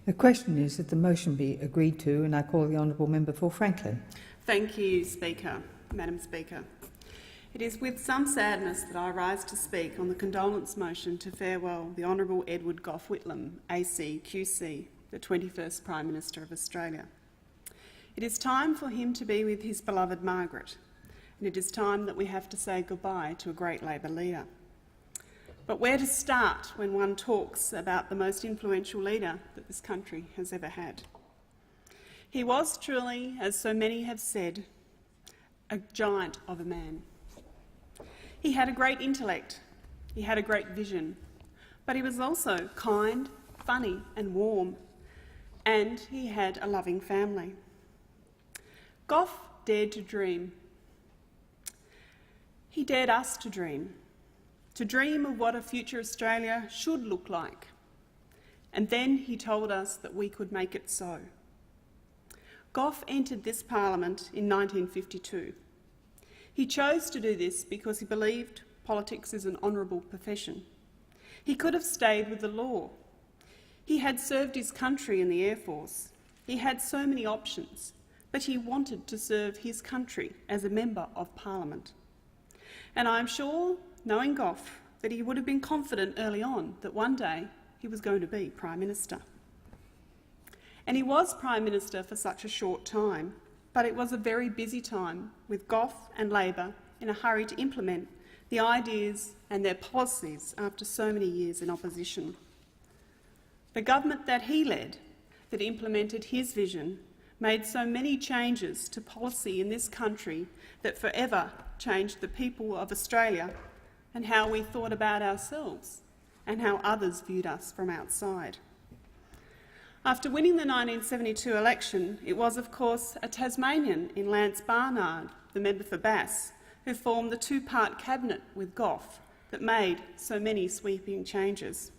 The question is that the motion be agreed to, and I call the honourable member for Franklin. Thank you, Madam Speaker. It is with some sadness that I rise to speak on the condolence motion to farewell the Honourable Edward Gough Whitlam, AC, QC, the 21st Prime Minister of Australia. It is time for him to be with his beloved Margaret, and it is time that we have to say goodbye to a great Labor leader. But where to start when one talks about the most influential leader that this country has ever had? He was truly, as so many have said, a giant of a man. He had a great intellect, he had a great vision, but he was also kind, funny and warm, and he had a loving family. Gough dared to dream. He dared us to dream of what a future Australia should look like. And then he told us that we could make it so. Gough entered this parliament in 1952. He chose to do this because he believed politics is an honourable profession. He could have stayed with the law. He had served his country in the Air Force. He had so many options, but he wanted to serve his country as a member of Parliament. And I'm sure, knowing Gough, that he would have been confident early on that one day he was going to be Prime Minister. And he was Prime Minister for such a short time, but it was a very busy time, with Gough and Labor in a hurry to implement the ideas and their policies after so many years in opposition. The government that he led, that implemented his vision, made so many changes to policy in this country that forever changed the people of Australia and how we thought about ourselves and how others viewed us from outside. After winning the 1972 election, it was, of course, a Tasmanian in Lance Barnard, the member for Bass, who formed the two-part cabinet with Gough that made so many sweeping changes.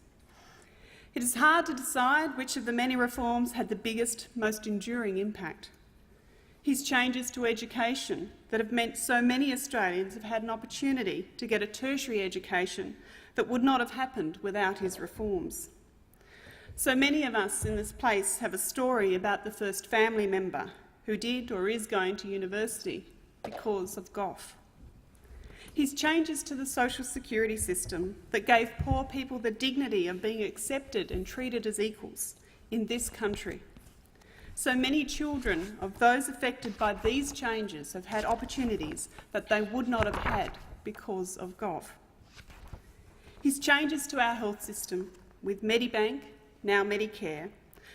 It is hard to decide which of the many reforms had the biggest, most enduring impact. His changes to education that have meant so many Australians have had an opportunity to get a tertiary education that would not have happened without his reforms. So many of us in this place have a story about the first family member who did or is going to university because of Gough. His changes to the social security system that gave poor people the dignity of being accepted and treated as equals in this country. So many children of those affected by these changes have had opportunities that they would not have had because of Gough. His changes to our health system, with Medibank, now Medicare,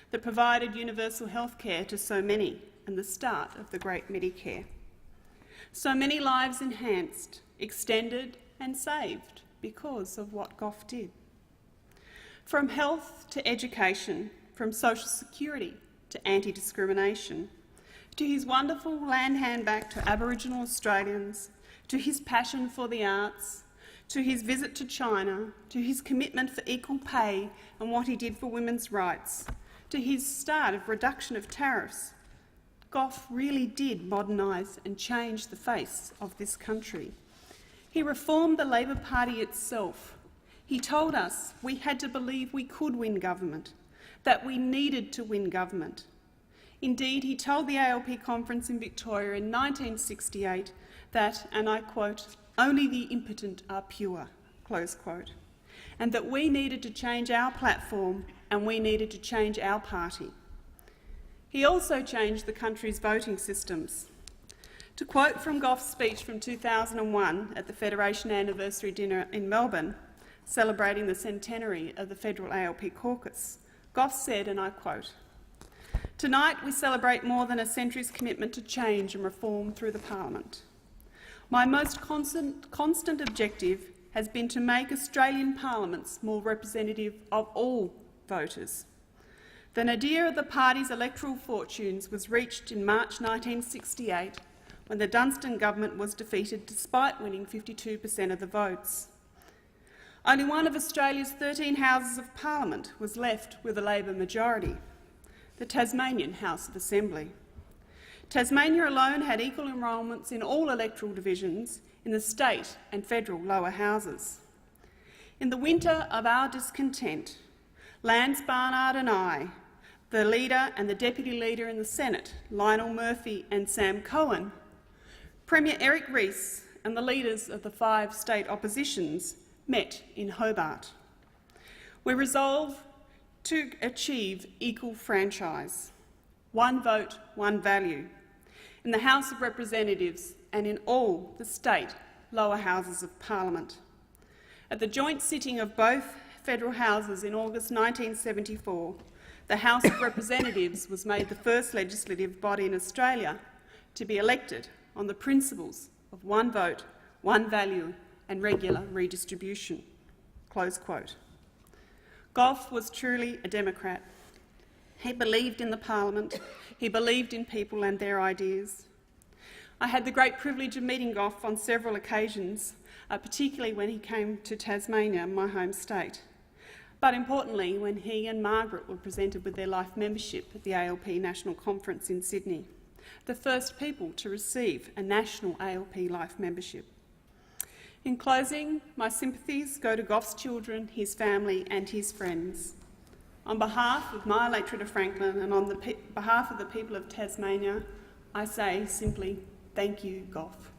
that provided universal health care to so many, and the start of the great Medicare. So many lives enhanced, extended and saved because of what Gough did. From health to education, from social security to anti-discrimination, to his wonderful land handback to Aboriginal Australians, to his passion for the arts, to his visit to China, to his commitment for equal pay and what he did for women's rights, to his start of reduction of tariffs, Gough really did modernise and change the face of this country. He reformed the Labor Party itself. He told us we had to believe we could win government, that we needed to win government. Indeed, he told the ALP conference in Victoria in 1968 that, and I quote, "Only the impotent are pure," close quote, and that we needed to change our platform and we needed to change our party. He also changed the country's voting systems. To quote from Gough's speech from 2001 at the Federation Anniversary Dinner in Melbourne, celebrating the centenary of the Federal ALP caucus, Gough said, and I quote, "Tonight we celebrate more than a century's commitment to change and reform through the Parliament. My most constant objective has been to make Australian parliaments more representative of all voters. The nadir of the party's electoral fortunes was reached in March 1968 when the Dunstan government was defeated despite winning 52% of the votes. Only one of Australia's 13 Houses of Parliament was left with a Labor majority, the Tasmanian House of Assembly. Tasmania alone had equal enrolments in all electoral divisions in the state and federal lower houses. In the winter of our discontent, Lance Barnard and I the leader and the deputy leader in the Senate, Lionel Murphy and Sam Cohen, Premier Eric Rees and the leaders of the 5 state oppositions met in Hobart. We resolved to achieve equal franchise, one vote, one value, in the House of Representatives and in all the state lower houses of Parliament. At the joint sitting of both federal houses in August 1974, the House of Representatives was made the first legislative body in Australia to be elected on the principles of one vote, one value and regular redistribution." Close quote. Gough was truly a Democrat. He believed in the Parliament, he believed in people and their ideas. I had the great privilege of meeting Gough on several occasions, particularly when he came to Tasmania, my home state. But importantly, when he and Margaret were presented with their life membership at the ALP National Conference in Sydney, the first people to receive a national ALP life membership. In closing, my sympathies go to Gough's children, his family and his friends. On behalf of my electorate of Franklin and on behalf of the people of Tasmania, I say simply, thank you, Gough.